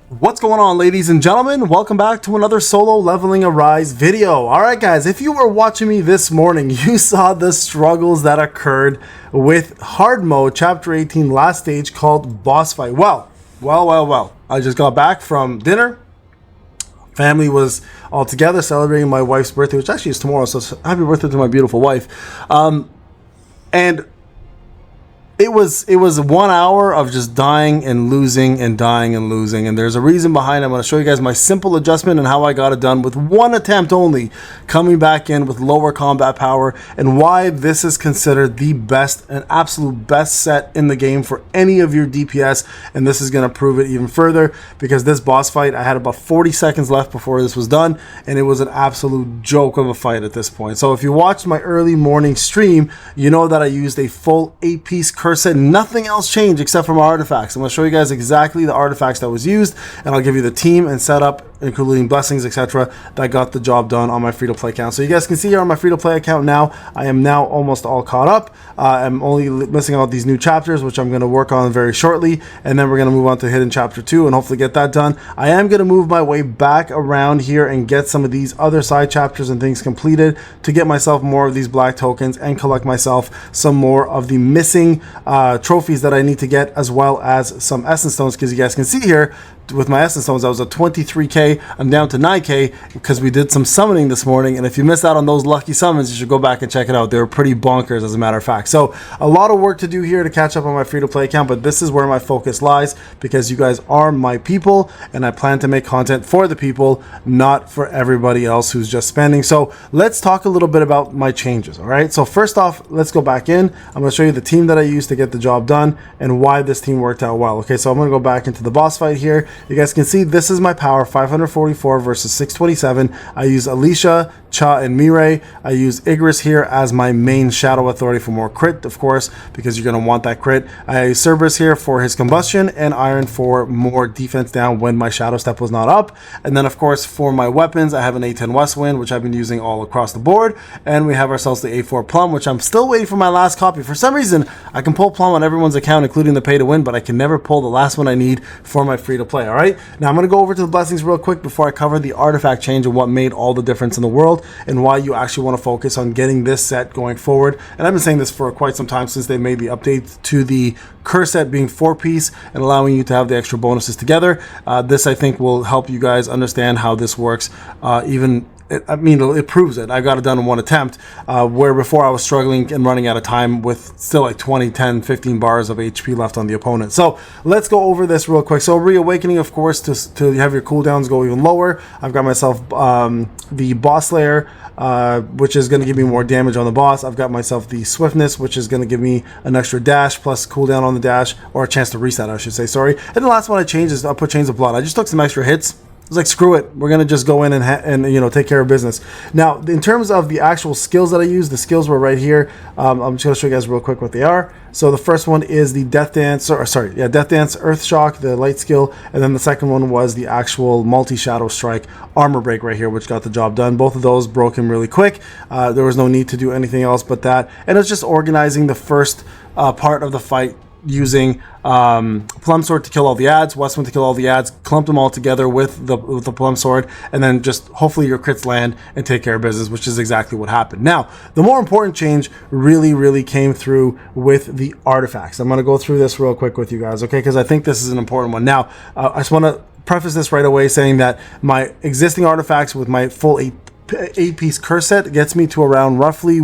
What's going on, ladies and gentlemen? Welcome back to another solo leveling arise video. Alright guys, if you were watching me this morning, you saw the struggles that occurred with hard mode chapter 18 last stage called boss fight. Well, I just got back from dinner. Family was all together celebrating my wife's birthday, which actually is tomorrow, so happy birthday to my beautiful wife. And it was 1 hour of just dying and losing and dying and losing, and there's a reason behind it. I'm going to show you guys my simple adjustment and how I got it done with one attempt only, coming back in with lower combat power, and why this is considered the best and absolute best set in the game for any of your DPS. And this is going to prove it even further, because this boss fight, I had about 40 seconds left before this was done, and it was an absolute joke of a fight at this point. So if you watched my early morning stream, you know that I used a full 8-piece curse set. Nothing else changed except for my artifacts. I'm going to show you guys exactly the artifacts that was used, and I'll give you the team and setup, including blessings, etc., that got the job done on my free-to-play account. So you guys can see here on my free-to-play account now, I am now almost all caught up. I'm only missing out these new chapters, which I'm going to work on very shortly, and then we're going to move on to hidden chapter 2 and hopefully get that done. I am going to move my way back around here and get some of these other side chapters and things completed to get myself more of these black tokens and collect myself some more of the missing trophies that I need to get, as well as some essence stones, because you guys can see here with my essence stones I was at 23k. I'm down to 9k because we did some summoning this morning, and if you missed out on those lucky summons, you should go back and check it out. They were pretty bonkers, as a matter of fact. So a lot of work to do here to catch up on my free-to-play account, but this is where my focus lies, because you guys are my people and I plan to make content for the people, not for everybody else who's just spending. So let's talk a little bit about my changes. All right, so first off, let's go back in. I'm going to show you the team that I used to get the job done and why this team worked out well. Okay, so I'm going to go back into the boss fight here. You guys can see this is my power, 544 versus 627. I use Alicia, Cha, and Mirai. I use Igris here as my main shadow authority for more crit, of course, because you're going to want that crit. I use Cerberus here for his combustion, and Iron for more defense down when my shadow step was not up. And then, of course, for my weapons, I have an A10 West Wind, which I've been using all across the board. And we have ourselves the A4 Plum, which I'm still waiting for my last copy. For some reason, I can pull Plum on everyone's account, including the pay to win, but I can never pull the last one I need for my free to play. All right. Now I'm going to go over to the blessings real quick before I cover the artifact change and what made all the difference in the world, and why you actually want to focus on getting this set going forward. And I've been saying this for quite some time, since they made the update to the curse set being 4-piece and allowing you to have the extra bonuses together. This, I think, will help you guys understand how this works. It proves it. I got it done in one attempt, where before I was struggling and running out of time with still like 20, 10, 15 bars of HP left on the opponent. So let's go over this real quick. So reawakening, of course, to have your cooldowns go even lower. I've got myself the boss layer, which is going to give me more damage on the boss. I've got myself the swiftness, which is going to give me an extra dash plus cooldown on the dash, or a chance to reset, I should say, sorry. And the last one I changed is I put Chains of Blood. I just took some extra hits. I was like, screw it, we're gonna just go in and you know, take care of business. Now, in terms of the actual skills that I used, the skills were right here. I'm just gonna show you guys real quick what they are. So the first one is the Death Dance, Death Dance, Earth Shock, the light skill, and then the second one was the actual multi-shadow strike armor break right here, which got the job done. Both of those broke him really quick. There was no need to do anything else but that, and it's just organizing the first part of the fight, using Plum Sword to kill all the ads, West Wind to kill all the ads, clump them all together with the Plum Sword, and then just hopefully your crits land and take care of business, which is exactly what happened. Now, the more important change really came through with the artifacts. I'm going to go through this real quick with you guys, okay, because I think this is an important one. Now, I just want to preface this right away saying that my existing artifacts with my full 8-piece curse set gets me to around roughly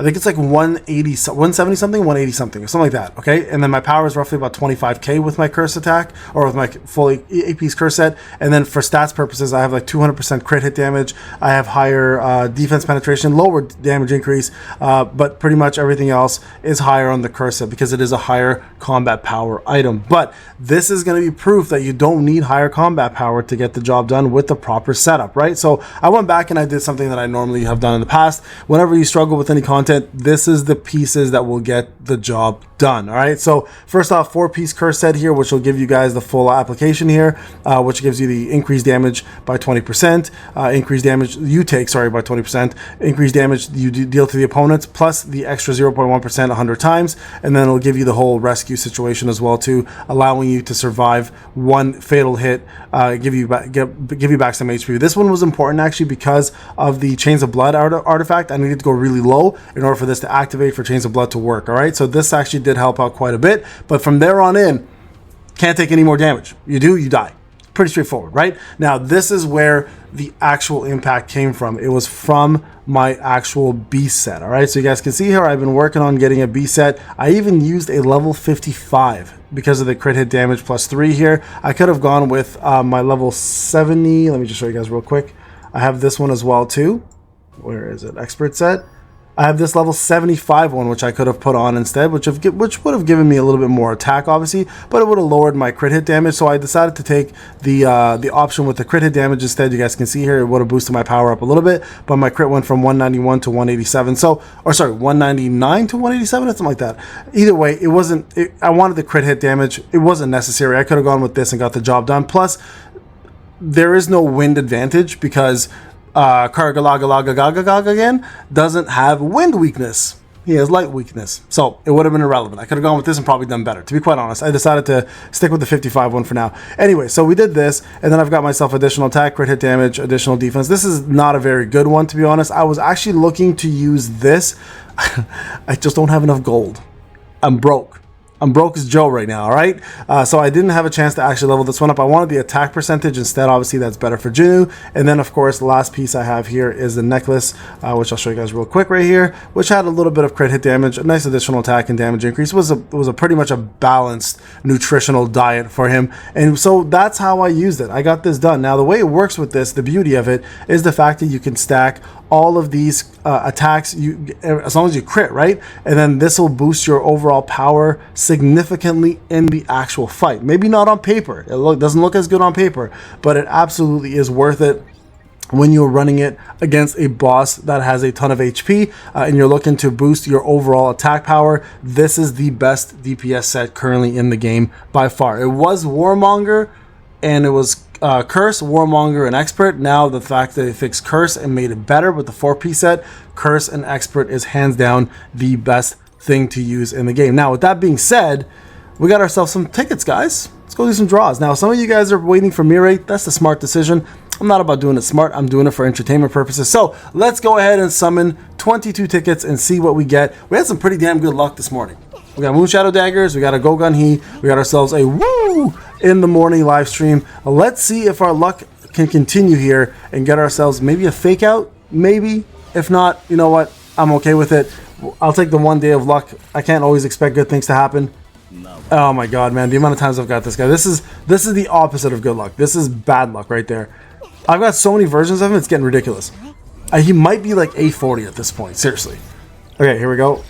I think it's like 170 something, 180 something, or something like that, okay? And then my power is roughly about 25k with my curse attack, or with my full 8-piece curse set. And then for stats purposes, I have like 200% crit hit damage. I have higher defense penetration, lower damage increase, but pretty much everything else is higher on the curse set because it is a higher combat power item. But this is going to be proof that you don't need higher combat power to get the job done with the proper setup, right? So I went back and I did something that I normally have done in the past. Whenever you struggle with any content, content, this is the pieces that will get the job done. All right, so first off, 4-piece curse set here, which will give you guys the full application here, which gives you the increased damage by 20%, increased damage you take, sorry, by 20%, increased damage you deal to the opponents, plus the extra 0.1% 100 times, and then it'll give you the whole rescue situation as well too, allowing you to survive one fatal hit, give you back some HP. This one was important actually because of the Chains of Blood artifact. I needed to go really low in order for this to activate for Chains of Blood to work. All right, so this actually did help out quite a bit, but from there on in, can't take any more damage. You do, you die. Pretty straightforward, right? Now, this is where the actual impact came from. It was from my actual beast set. All right, so you guys can see here, I've been working on getting a beast set. I even used a level 55 because of the crit hit damage plus 3 here. I could have gone with my level 70. Let me just show you guys real quick. I have this one as well too. Where is it? Expert set. I have this level 75 one, which I could have put on instead, which would have given me a little bit more attack, obviously, but it would have lowered my crit hit damage. So I decided to take the option with the crit hit damage instead. You guys can see here, it would have boosted my power up a little bit, but my crit went from 191 to 187. So, or sorry, 199 to 187, something like that. Either way, it wasn't. I wanted the crit hit damage. It wasn't necessary. I could have gone with this and got the job done. Plus, there is no wind advantage because KARGALGAN doesn't have wind weakness. He has light weakness. So it would have been irrelevant. I could have gone with this and probably done better. To be quite honest, I decided to stick with the 55 one for now. Anyway, so we did this, and then I've got myself additional attack, crit hit damage, additional defense. This is not a very good one, to be honest. I was actually looking to use this. I just don't have enough gold. I'm broke. I'm broke as Joe right now, all right? So I didn't have a chance to actually level this one up. I wanted the attack percentage instead. Obviously, that's better for Jinu. And then, of course, the last piece I have here is the necklace, which I'll show you guys real quick right here, which had a little bit of crit hit damage, a nice additional attack and damage increase. It was a pretty much a balanced nutritional diet for him. And so that's how I used it. I got this done. Now, the way it works with this, the beauty of it, is the fact that you can stack all of these attacks as long as you crit, right? And then this will boost your overall power significantly in the actual fight. Maybe not on paper. It doesn't look as good on paper, but it absolutely is worth it when you're running it against a boss that has a ton of HP and you're looking to boost your overall attack power. This is the best DPS set currently in the game by far. It was Warmonger and it was Curse, Warmonger, and Expert. Now the fact that they fixed Curse and made it better with the 4-piece set, Curse and Expert is hands down the best thing to use in the game. Now with that being said, we got ourselves some tickets, guys. Let's go do some draws. Now some of you guys are waiting for Mirate. That's the smart decision. I'm not about doing it smart. I'm doing it for entertainment purposes. So let's go ahead and summon 22 tickets and see what we get. We had some pretty damn good luck this morning. We got Moonshadow Daggers, we got a Gogun He, we got ourselves a woo in the morning live stream. Let's see if our luck can continue here and get ourselves maybe a fake out, maybe. If not, you know what? I'm okay with it. I'll take the one day of luck. I can't always expect good things to happen. Oh my god, man, the amount of times I've got this guy. This is the opposite of good luck. This is bad luck right there. I've got so many versions of him, it's getting ridiculous. He might be like A40 at this point, seriously. Okay, here we go.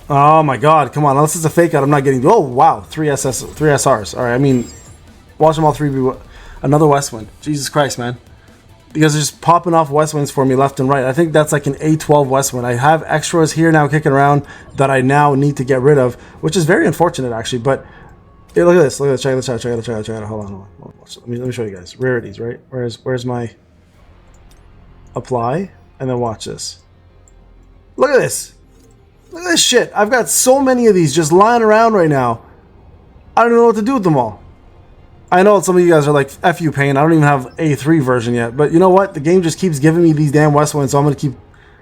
Oh my god, come on, unless it's a fake out, I'm not getting... Oh, wow, 3 SRs. Alright, I mean, watch them all 3 be... Another Westwind. Jesus Christ, man. You guys are just popping off Westwinds for me left and right. I think that's like an A12 Westwind. I have extras here now kicking around that I now need to get rid of, which is very unfortunate, actually, but... Hey, look at this, check this out, check it out. Hold on. Let me show you guys. Rarities, right? Where's my... Apply, and then watch this. Look at this! Look at this shit. I've got so many of these just lying around right now. I don't even know what to do with them all. I know some of you guys are like, F you, Payne. I don't even have A3 version yet. But you know what? The game just keeps giving me these damn Westwinds, so I'm going to keep,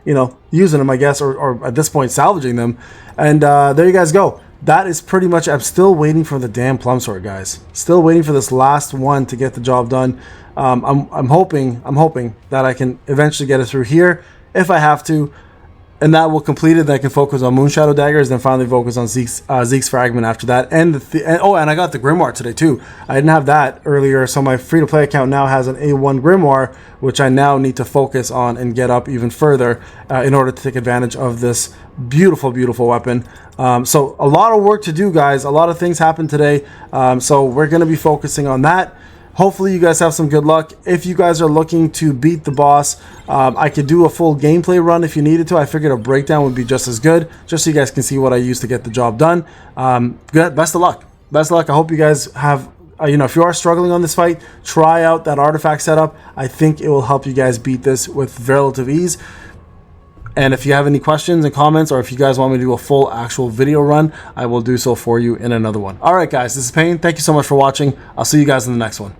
you know, using them, I guess, or at this point, salvaging them. And there you guys go. That is pretty much... I'm still waiting for the damn Plum Sword, guys. Still waiting for this last one to get the job done. I'm hoping that I can eventually get it through here if I have to. And that will complete it. Then I can focus on Moonshadow Daggers, then finally focus on Zeke's Fragment after that. And I got the Grimoire today too. I didn't have that earlier, so my free-to-play account now has an A1 Grimoire, which I now need to focus on and get up even further in order to take advantage of this beautiful, beautiful weapon. So a lot of work to do, guys. A lot of things happened today. So we're going to be focusing on that. Hopefully you guys have some good luck. If you guys are looking to beat the boss, I could do a full gameplay run if you needed to. I figured a breakdown would be just as good, just so you guys can see what I used to get the job done. Best of luck. Best of luck. I hope you guys have, if you are struggling on this fight, try out that artifact setup. I think it will help you guys beat this with relative ease. And if you have any questions and comments, or if you guys want me to do a full actual video run, I will do so for you in another one. All right, guys, this is Payne. Thank you so much for watching. I'll see you guys in the next one.